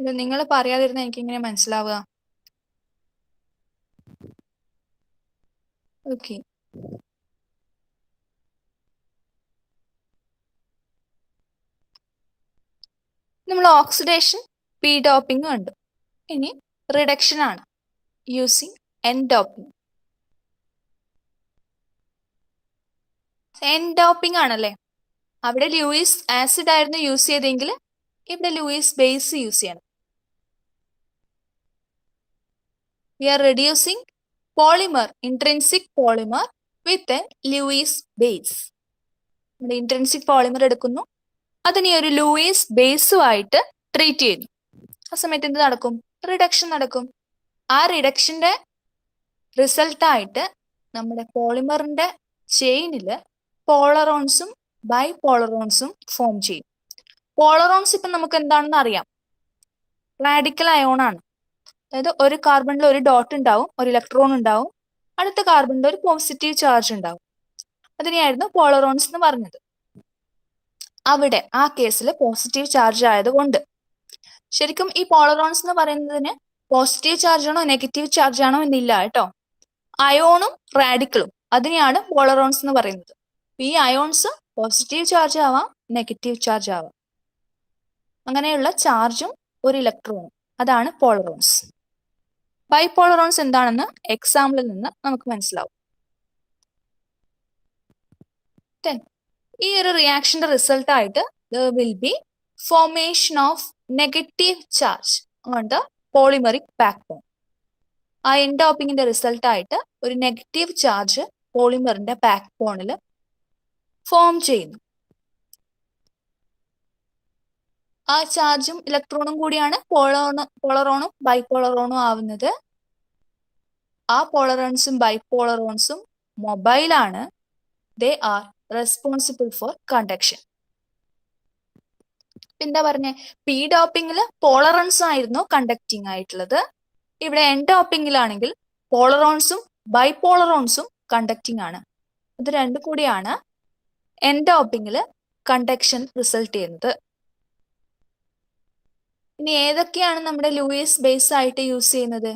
ഇത് നിങ്ങൾ പറയാതിരുന്ന എനിക്ക് ഇങ്ങനെ മനസ്സിലാവുക. ഓക്കെ, നമ്മൾ ഓക്സിഡേഷൻ പി ഡോപ്പിംഗ് കണ്ടു. ഇനി റിഡക്ഷൻ ആണ് using N doping. N doping ആണല്ലേ. അവിടെ ലൂയിസ് ആസിഡ് ആയിരുന്നു യൂസ് ചെയ്തെങ്കിൽ ഇവിടെ ലൂയിസ് ബേസ് യൂസ് ചെയ്യണം. We are reducing polymer, intrinsic polymer with Lewis base. നമ്മുടെ ഇൻട്രിൻസിക് പോളിമർ എടുക്കുന്നു, അതിനെ ഒരു ലൂയിസ് ബേസുമായിട്ട് ട്രീറ്റ് ചെയ്യുന്നു. ആ സമയത്ത് എന്ത് നടക്കും? റിഡക്ഷൻ നടക്കും. ആ റിഡക്ഷന്റെ റിസൾട്ടായിട്ട് നമ്മുടെ പോളിമറിന്റെ ചെയിനില് പോളറോൺസും ബൈപോളറോൺസും ഫോം ചെയ്യും. പോളറോൺസ് ഇപ്പം നമുക്ക് എന്താണെന്ന് അറിയാം, റാഡിക്കൽ അയോൺ ആണ്. അതായത് ഒരു കാർബണിൽ ഒരു ഡോട്ട് ഉണ്ടാവും, ഒരു ഇലക്ട്രോൺ ഉണ്ടാവും, അടുത്ത കാർബണിൽ ഒരു പോസിറ്റീവ് ചാർജ് ഉണ്ടാവും. അതിനെയായിരുന്നു പോളറോൺസ് എന്ന് പറഞ്ഞത്. അവിടെ ആ കേസിൽ പോസിറ്റീവ് ചാർജ് ആയതുകൊണ്ട്, ശരിക്കും ഈ പോളറോൺസ് എന്ന് പറയുന്നതിന് പോസിറ്റീവ് ചാർജ് ആണോ നെഗറ്റീവ് ചാർജ് ആണോ എന്നില്ല കേട്ടോ. അയോണും റാഡിക്കലും അതിനെയാണ് പോളറോൺസ് എന്ന് പറയുന്നത്. ഈ അയോൺസ് പോസിറ്റീവ് ചാർജ് ആവാം, നെഗറ്റീവ് ചാർജ് ആവാം. അങ്ങനെയുള്ള ചാർജും ഒരു ഇലക്ട്രോണും, അതാണ് പോളറോൺസ്. ബൈപോളറോൺസ് എന്താണെന്ന് എക്സാമ്പിളിൽ നിന്ന് നമുക്ക് മനസ്സിലാവും. ഈ ഒരു റിയാക്ഷന്റെ റിസൾട്ട് ആയിട്ട് will be formation of negative charge on the polymeric backbone. ആ എൻ ഡോപ്പിങ്ങിന്റെ റിസൾട്ട് ആയിട്ട് ഒരു നെഗറ്റീവ് ചാർജ് പോളിമറിന്റെ ബാക്ക് ബോണിൽ ഫോം ചെയ്യുന്നു. ആ ചാർജും ഇലക്ട്രോണും കൂടിയാണ് പോളറോണും ബൈപോളറോണും ആവുന്നത്. ആ പോളറോൺസും ബൈപോളറോൺസും മൊബൈലാണ്. They are responsible for conduction. എന്താ പറഞ്ഞേ? പി ഡോപ്പിങ്ങില് പോളറോൺസ് ആയിരുന്നു കണ്ടക്റ്റിംഗ് ആയിട്ടുള്ളത്. ഇവിടെ എൻ ഡോപ്പിങ്ങിലാണെങ്കിൽ പോളറോൺസും ബൈപോളറോൺസും കണ്ടക്റ്റിംഗ് ആണ്. ഇത് രണ്ടും കൂടിയാണ് എൻ ഡോപ്പിങ്ങില് കണ്ടക്ഷൻ റിസൾട്ട് ചെയ്യുന്നത്. ഇനി ഏതൊക്കെയാണ് നമ്മുടെ ലൂയിസ് ബേസ് ആയിട്ട് യൂസ് ചെയ്യുന്നത്?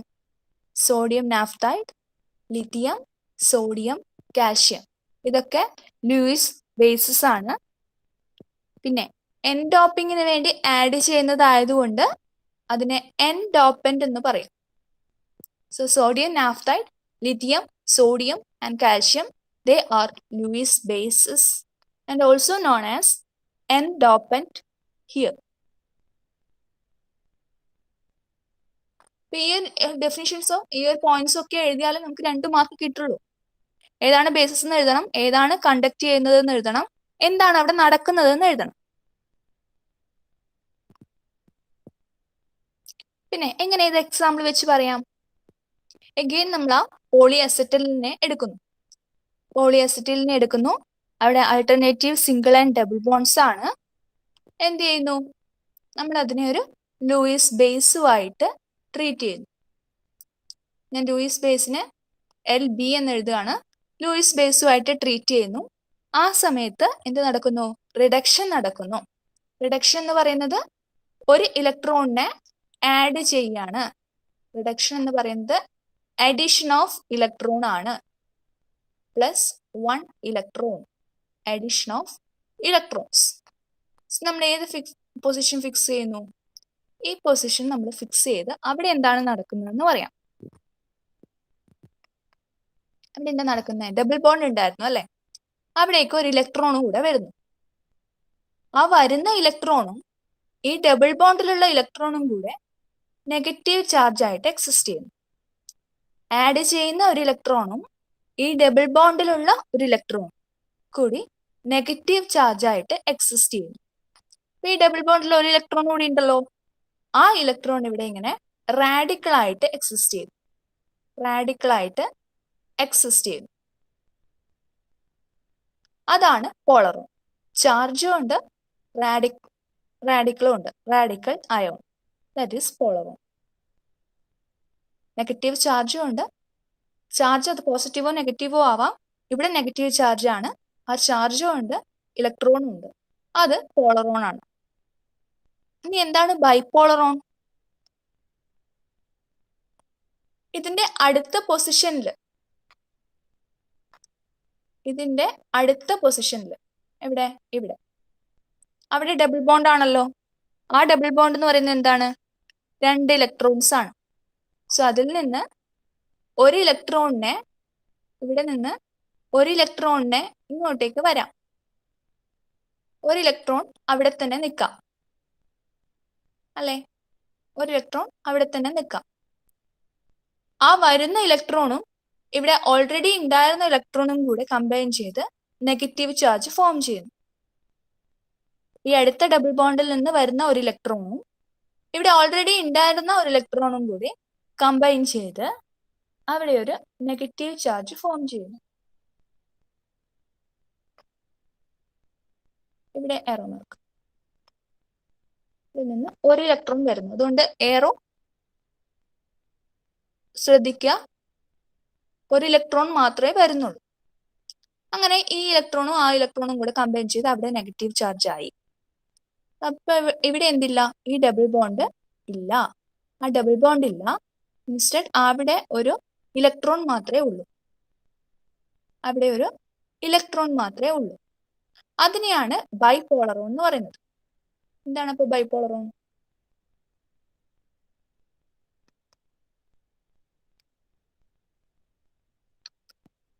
Sodium naphthalide, lithium, sodium, calcium, ഇതൊക്കെ ലൂയിസ് ബേസസ് ആണ്. പിന്നെ എൻ ഡോപ്പിങ്ങിന് വേണ്ടി ആഡ് ചെയ്യുന്നതായതുകൊണ്ട് അതിനെ എൻ ഡോപ്പന്റ് എന്ന് പറയും. So sodium naphthalide, lithium, sodium and calcium, they are Lewis bases and also known as N dopant here. ഈ ഡെഫിനിഷൻസോ ഈ പോയിന്റ്സോ ഒക്കെ എഴുതിയാലും നമുക്ക് 2 മാർക്ക് കിട്ടുള്ളൂ. ഏതാണ് ബേസിസ് എന്ന് എഴുതണം, ഏതാണ് കണ്ടക്ട് ചെയ്യുന്നത് എന്ന് എഴുതണം, എന്താണ് അവിടെ നടക്കുന്നത് എന്ന് എഴുതണം. പിന്നെ എങ്ങനെ ഇത് എക്സാമ്പിൾ വെച്ച് പറയാം? എഗെയിൻ നമ്മൾ ആ പോളിഅസറ്റലിനെ എടുക്കുന്നു. പോളിഅസറ്റലിനെ എടുക്കുന്നു, അവിടെ alternative single and double bones ആണ്. എന്ത് ചെയ്യുന്നു? നമ്മൾ അതിനെ ഒരു ലൂയിസ് ബേസുമായിട്ട് ട്രീറ്റ് ചെയ്യുന്നു. ഞാൻ ലൂയിസ് ബേസിനെ LB എന്ന് എഴുതുകയാണ്. ലൂയിസ് ബേസുമായിട്ട് ട്രീറ്റ് ചെയ്യുന്നു. ആ സമയത്ത് എന്ത് നടക്കുന്നു? റിഡക്ഷൻ നടക്കുന്നു. റിഡക്ഷൻ എന്ന് പറയുന്നത് ഒരു ഇലക്ട്രോണിനെ ആഡ് ചെയ്യാണ്. റിഡക്ഷൻ എന്ന് പറയുന്നത് അഡീഷൻ ഓഫ് ഇലക്ട്രോൺ ആണ്. Plus 1 electron, addition of electrons. നമ്മൾ ഏത് പൊസിഷൻ ഫിക്സ് ചെയ്യുന്നു? ഈ പൊസിഷൻ നമ്മൾ ഫിക്സ് ചെയ്ത് അവിടെ എന്താണ് നടക്കുന്നതെന്ന് പറയാം. അവിടെ എന്താ നടക്കുന്നത്? ഡബിൾ ബോണ്ട് ഉണ്ടായിരുന്നു അല്ലെ? അവിടേക്ക് ഒരു ഇലക്ട്രോണും കൂടെ വരുന്നു. ആ വരുന്ന ഇലക്ട്രോണും ഈ ഡബിൾ ബോണ്ടിലുള്ള ഇലക്ട്രോണും കൂടെ നെഗറ്റീവ് ചാർജ് ആയിട്ട് എക്സിസ്റ്റ് ചെയ്യുന്നു. ആഡ് ചെയ്യുന്ന ഒരു ഇലക്ട്രോണും ഈ ഡബിൾ ബോണ്ടിലുള്ള ഒരു ഇലക്ട്രോണും കൂടി നെഗറ്റീവ് ചാർജ് ആയിട്ട് എക്സിസ്റ്റ് ചെയ്യുന്നു. ഈ ഡബിൾ ബോണ്ടിൽ ഒരു ഇലക്ട്രോൺ കൂടി ഉണ്ടല്ലോ. ആ ഇലക്ട്രോൺ ഇവിടെ ഇങ്ങനെ റാഡിക്കൽ ആയിട്ട് എക്സിസ്റ്റ് ചെയ്യുന്നു. റാഡിക്കൽ ആയിട്ട് എക്സിസ്റ്റ് ചെയ്യുന്നു. അതാണ് പോളറോൺ. ചാർജും ഉണ്ട്, റാഡിക്കലും ഉണ്ട്. Radical ion, that is polaron. Negative ചാർജും ഉണ്ട്. ചാർജ് അത് പോസിറ്റീവോ നെഗറ്റീവോ ആവാം. ഇവിടെ നെഗറ്റീവ് ചാർജ് ആണ്. ആ ചാർജും ഉണ്ട്, ഇലക്ട്രോണും ഉണ്ട്. അത് പോളറോൺ ആണ്. ഇനി എന്താണ് ബൈപോളറോൺ? ഇതിന്റെ അടുത്ത പൊസിഷനിൽ എവിടെ? ഇവിടെ. അവിടെ ഡബിൾ ബോണ്ട് ആണല്ലോ. ആ ഡബിൾ ബോണ്ട് എന്ന് പറയുന്നത് എന്താണ്? 2 ഇലക്ട്രോൺസ് ആണ്. സോ അതിൽ നിന്ന് ഒരു ഇലക്ട്രോണിനെ ഇവിടെ നിന്ന് ഒരു ഇലക്ട്രോണിനെ ഇങ്ങോട്ടേക്ക് വരാം. ഒരു ഇലക്ട്രോൺ അവിടെ തന്നെ നിൽക്കാം അല്ലെ? ഒരു ഇലക്ട്രോൺ അവിടെ തന്നെ നിൽക്കാം. ആ വരുന്ന ഇലക്ട്രോണും ഇവിടെ ഓൾറെഡി ഉണ്ടായിരുന്ന ഇലക്ട്രോണും കൂടെ കമ്പൈൻ ചെയ്ത് നെഗറ്റീവ് ചാർജ് ഫോം ചെയ്യുന്നു. ഈ അടുത്ത ഡബിൾ ബോണ്ടിൽ നിന്ന് വരുന്ന ഒരു ഇലക്ട്രോണും ഇവിടെ ഓൾറെഡി ഉണ്ടായിരുന്ന ഒരു ഇലക്ട്രോണും കൂടി കമ്പൈൻ ചെയ്ത് അവിടെ ഒരു നെഗറ്റീവ് ചാർജ് ഫോം ചെയ്യുന്നു. ഇവിടെ എറോ മാർക്ക്. ഇതിൽ നിന്ന് ഒരു ഇലക്ട്രോൺ വരുന്നു. അതുകൊണ്ട് എറോ ശ്രദ്ധിക്കുക, ഒരു ഇലക്ട്രോൺ മാത്രമേ വരുന്നുള്ളൂ. അങ്ങനെ ഈ ഇലക്ട്രോണും ആ ഇലക്ട്രോണും കൂടെ കമ്പൈൻ ചെയ്ത് അവിടെ നെഗറ്റീവ് ചാർജ് ആയി. അപ്പൊ ഇവിടെ എന്തില്ല? ഈ ഡബിൾ ബോണ്ട് ഇല്ല. ആ ഡബിൾ ബോണ്ട് ഇല്ല. ഇൻസ്റ്റഡ് അവിടെ ഒരു ഇലക്ട്രോൺ മാത്രമേ ഉള്ളൂ. അവിടെ ഒരു ഇലക്ട്രോൺ മാത്രമേ ഉള്ളൂ. അതിനെയാണ് ബൈപോളറോൺ എന്ന് പറയുന്നത്. എന്താണ് അപ്പൊ ബൈപോളറോൺ?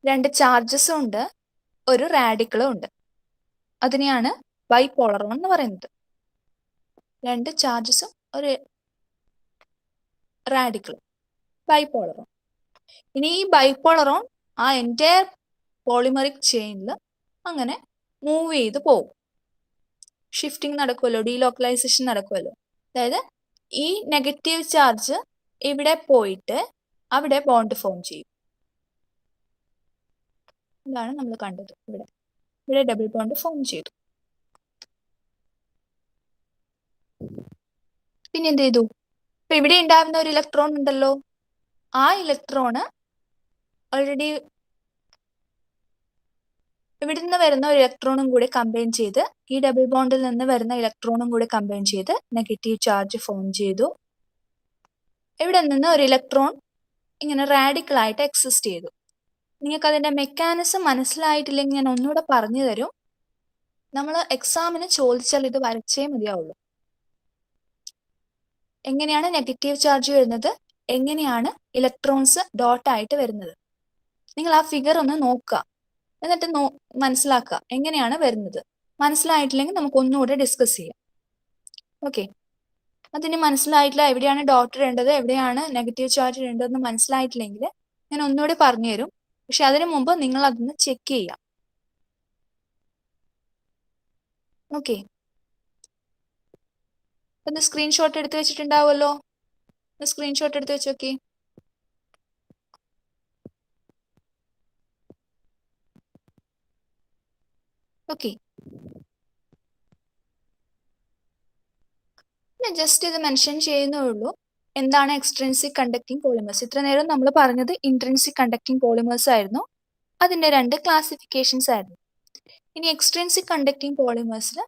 രണ്ട് ചാർജസും ഉണ്ട്, ഒരു റാഡിക്കലും ഉണ്ട്. അതിനെയാണ് ബൈപോളറോൺ എന്ന് പറയുന്നത്. 2 ചാർജസും ഒരു റാഡിക്കലും, ബൈപോളറോൺ. ഇനി ഈ ബൈപോളറോൺ ആ എൻറ്റയർ പോളിമറിക് ചെയിനിൽ അങ്ങനെ മൂവ് ചെയ്ത് പോകും. ഷിഫ്റ്റിംഗ് നടക്കുമല്ലോ, ഡീലോക്കലൈസേഷൻ നടക്കുമല്ലോ. അതായത് ഈ നെഗറ്റീവ് ചാർജ് ഇവിടെ പോയിട്ട് അവിടെ ബോണ്ട് ഫോം ചെയ്യും. ഇതാണ് നമ്മൾ കണ്ടത്. ഇവിടെ ഡബിൾ ബോണ്ട് ഫോം ചെയ്തു. പിന്നെ എന്ത് ചെയ്തു? ഇപ്പൊ ഇവിടെ ഉണ്ടാവുന്ന ഒരു ഇലക്ട്രോൺ ഉണ്ടല്ലോ, ആ ഇലക്ട്രോണ് ഓൾറെഡി ഇവിടെ നിന്ന് വരുന്ന ഒരു ഇലക്ട്രോണും കൂടി കമ്പൈൻ ചെയ്ത് ഈ ഡബിൾ ബോണ്ടിൽ നിന്ന് വരുന്ന ഇലക്ട്രോണും കൂടി കമ്പൈൻ ചെയ്ത് നെഗറ്റീവ് ചാർജ് ഫോം ചെയ്തു. ഇവിടെ നിന്ന് ഒരു ഇലക്ട്രോൺ ഇങ്ങനെ റാഡിക്കൽ ആയിട്ട് എക്സിസ്റ്റ് ചെയ്തു. നിങ്ങൾക്ക് അതിന്റെ മെക്കാനിസം മനസ്സിലായിട്ടില്ലെങ്കിൽ ഞാൻ ഒന്നുകൂടെ പറഞ്ഞു തരും. നമ്മൾ എക്സാമിന് ചോദിച്ചാൽ ഇത് വരച്ചേ മതിയാവുള്ളൂ. എങ്ങനെയാണ് നെഗറ്റീവ് ചാർജ് വരുന്നത്, എങ്ങനെയാണ് ഇലക്ട്രോൺസ് ഡോട്ട് ആയിട്ട് വരുന്നത്, നിങ്ങൾ ആ ഫിഗർ ഒന്ന് നോക്കുക. എന്നിട്ട് മനസ്സിലാക്കുക എങ്ങനെയാണ് വരുന്നത്. മനസ്സിലായിട്ടില്ലെങ്കിൽ നമുക്ക് ഒന്നുകൂടെ ഡിസ്കസ് ചെയ്യാം. ഓക്കെ, അതിന് മനസ്സിലായിട്ടില്ല, എവിടെയാണ് ഡോട്ട് ഇടേണ്ടത്, എവിടെയാണ് നെഗറ്റീവ് ചാർജ് ഇടേണ്ടതെന്ന് മനസ്സിലായിട്ടില്ലെങ്കിൽ ഞാൻ ഒന്നുകൂടി പറഞ്ഞു തരും. പക്ഷെ അതിനു മുമ്പ് നിങ്ങൾ അതൊന്ന് ചെക്ക് ചെയ്യാം. ഓക്കെ, ഒന്ന് സ്ക്രീൻഷോട്ട് എടുത്ത് വെച്ചിട്ടുണ്ടാവുമല്ലോ. സ്ക്രീൻഷോട്ട് എടുത്ത് വെച്ച് നോക്കി. ഓക്കെ, ജസ്റ്റ് ഇത് മെൻഷൻ ചെയ്യുന്നേ ഉള്ളൂ. എന്താണ് എക്സ്ട്രിൻസിക് കണ്ടക്ടിങ് പോളിമേഴ്സ്? ഇത്ര നേരം നമ്മൾ പറഞ്ഞത് ഇൻട്രിൻസിക് കണ്ടക്ടിങ് പോളിമേഴ്സ് ആയിരുന്നു. അതിന്റെ 2 ക്ലാസിഫിക്കേഷൻസ് ആയിരുന്നു. ഇനി എക്സ്ട്രിൻസിക് കണ്ടക്ടിങ് പോളിമേഴ്സിൽ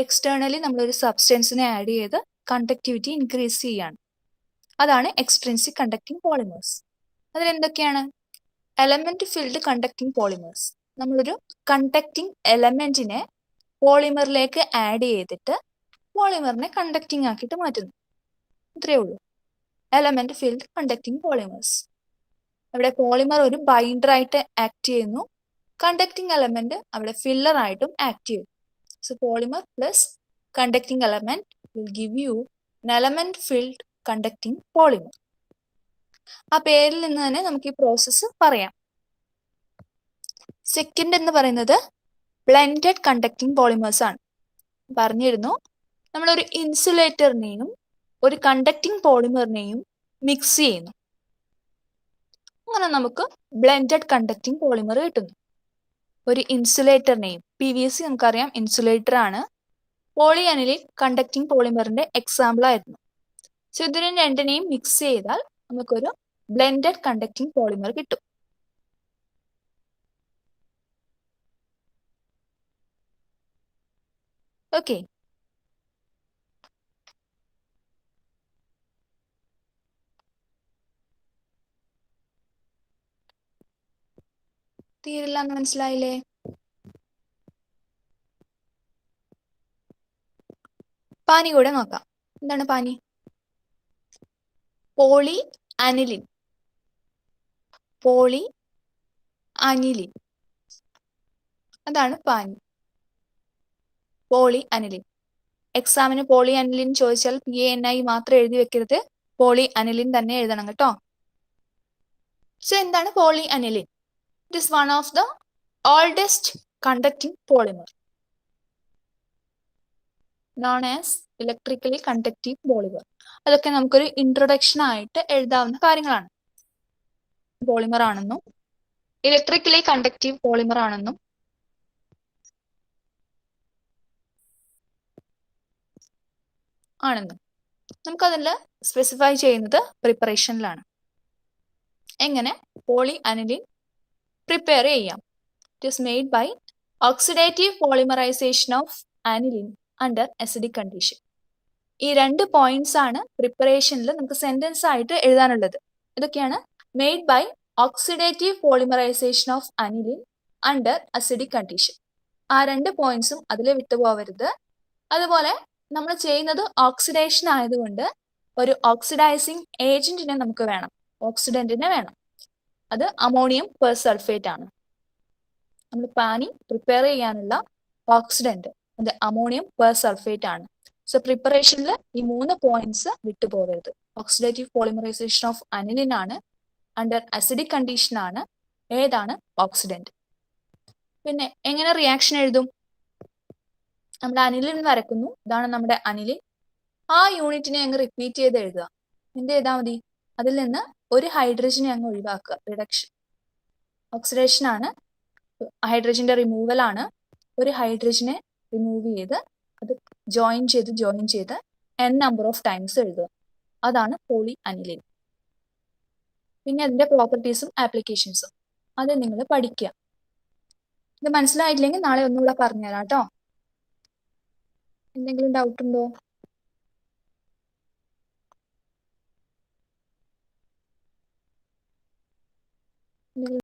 എക്സ്റ്റേണലി നമ്മളൊരു സബ്സ്റ്റൻസിനെ ആഡ് ചെയ്ത് കണ്ടക്ടിവിറ്റി ഇൻക്രീസ് ചെയ്യാണ്. അതാണ് എക്സ്ട്രിൻസിക് കണ്ടക്ടിങ് പോളിമേഴ്സ്. അതിലെന്തൊക്കെയാണ്? Element filled conducting polymers. നമ്മളൊരു കണ്ടക്ടിങ് എലമെന്റിനെ പോളിമറിലേക്ക് ആഡ് ചെയ്തിട്ട് പോളിമറിനെ കണ്ടക്ടിങ് ആക്കിയിട്ട് മാറ്റുന്നു. ഇത്രയേ ഉള്ളൂ. Element filled conducting polymers. അവിടെ പോളിമർ ഒരു ബൈൻഡർ ആയിട്ട് ആക്ട് ചെയ്യുന്നു. കണ്ടക്ടിങ് എലമെന്റ് അവിടെ ഫില്ലർ ആയിട്ടും ആക്ട് ചെയ്യും. So polymer plus conducting element will give you an element filled conducting polymer. ആ പേരിൽ നിന്ന് തന്നെ നമുക്ക് ഈ പ്രോസസ്സ് പറയാം. സെക്കൻഡ് എന്ന് പറയുന്നത് ബ്ലെൻഡഡ് കണ്ടക്ടിങ് പോളിമേഴ്സ് ആണ്. പറഞ്ഞിരുന്നു, നമ്മളൊരു ഇൻസുലേറ്ററിനെയും ഒരു കണ്ടക്ടിങ് പോളിമറിനെയും മിക്സ് ചെയ്യുന്നു. അങ്ങനെ നമുക്ക് ബ്ലെൻഡഡ് കണ്ടക്ടിങ് പോളിമർ കിട്ടുന്നു. ഒരു ഇൻസുലേറ്ററിനെയും PVC നമുക്കറിയാം ഇൻസുലേറ്റർ ആണ്. പോളി അനിലിൻ കണ്ടക്ടിങ് പോളിമറിന്റെ എക്സാമ്പിൾ ആയിരുന്നു. സോ ഇതിനെ രണ്ടിനെയും മിക്സ് ചെയ്താൽ നമുക്കൊരു ബ്ലെൻഡഡ് കണ്ടക്ടിങ് പോളിമർ കിട്ടും. ഓക്കെ, തീരില്ല എന്ന് മനസ്സിലായില്ലേ? പാനി കൂടെ നോക്കാം. എന്താണ് പാനി? Poly aniline. പോളി അനിലിൻ അതാണ് പാനി. Poly aniline. എക്സാമിന് പോളി അനിലിൻ ചോദിച്ചാൽ PANI മാത്രം എഴുതി വെക്കരുത്, പോളി അനിലിൻ തന്നെ എഴുതണം കേട്ടോ. സോ എന്താണ് poly aniline? It is one of the oldest conducting polymer known as electrically conductive polymer. അതൊക്കെ നമുക്കൊരു ഇൻട്രൊഡക്ഷൻ ആയിട്ട് എഴുതാവുന്ന കാര്യങ്ങളാണ്. പോളിമർ ആണെന്നും ഇലക്ട്രിക്കലി കണ്ടക്റ്റീവ് പോളിമർ ആണെന്നും നമുക്കതിൽ സ്പെസിഫൈ ചെയ്യുന്നത് പ്രിപ്പറേഷനിലാണ്. എങ്ങനെ പോളി അനിലിൻ പ്രിപ്പയർ ചെയ്യാം? It is made by oxidative polymerisation of aniline under acidic condition. ഈ 2 പോയിന്റ്സ് ആണ് പ്രിപ്പറേഷനിൽ നമുക്ക് സെന്റൻസ് ആയിട്ട് എഴുതാനുള്ളത്. ഇതൊക്കെയാണ് made by oxidative polymerisation of aniline under acidic condition. ആ 2 പോയിന്റ്സും അതിൽ വിട്ടുപോകരുത്. അതുപോലെ നമ്മൾ ചെയ്യുന്നത് ഓക്സിഡേഷൻ ആയതുകൊണ്ട് ഒരു ഓക്സിഡൈസിങ് ഏജന്റിനെ നമുക്ക് വേണം, ഓക്സിഡന്റിനെ വേണം. അത് അമോണിയം പെർസൾഫേറ്റ് ആണ്. നമ്മൾ പാനി പ്രിപ്പയർ ചെയ്യാനുള്ള ഓക്സിഡന്റ് അത് അമോണിയം പെർസൾഫേറ്റ് ആണ്. സോ പ്രിപ്പറേഷനിൽ ഈ 3 പോയിന്റ്സ് വിട്ടുപോകരുത്. ഓക്സിഡേറ്റീവ് പോളിമറൈസേഷൻ ഓഫ് അനിലിൻ ആണ്, അണ്ടർ അസിഡിക് കണ്ടീഷൻ ആണ്, ഏതാണ് ഓക്സിഡന്റ്. പിന്നെ എങ്ങനെ റിയാക്ഷൻ എഴുതും? നമ്മുടെ അനിലിൻ വരക്കുന്നു, ഇതാണ് നമ്മുടെ അനിലിൻ. ആ യൂണിറ്റിനെ അങ്ങ് റിപ്പീറ്റ് ചെയ്ത് എഴുതുക. എന്ത് ചെയ്താൽ മതി? അതിൽ നിന്ന് ഒരു ഹൈഡ്രജനെ അങ്ങ് ഒഴിവാക്കുക. റിഡക്ഷൻ. ഓക്സിഡേഷൻ ആണ്, ഹൈഡ്രജന്റെ റിമൂവൽ ആണ്. ഒരു ഹൈഡ്രജനെ റിമൂവ് ചെയ്ത് അത് ജോയിൻ ചെയ്ത് n നമ്പർ ഓഫ് ടൈംസ് എഴുതുക. അതാണ് പോളി അനിലിൻ. പിന്നെ അതിന്റെ പ്രോപ്പർട്ടീസും ആപ്ലിക്കേഷൻസും അത് നിങ്ങൾ പഠിക്കുക. ഇത് മനസ്സിലായിട്ടില്ലെങ്കിൽ നാളെ ഒന്നുകൂടെ പറഞ്ഞുതരാം കേട്ടോ. എന്തെങ്കിലും ഡൗട്ട് ഉണ്ടോ?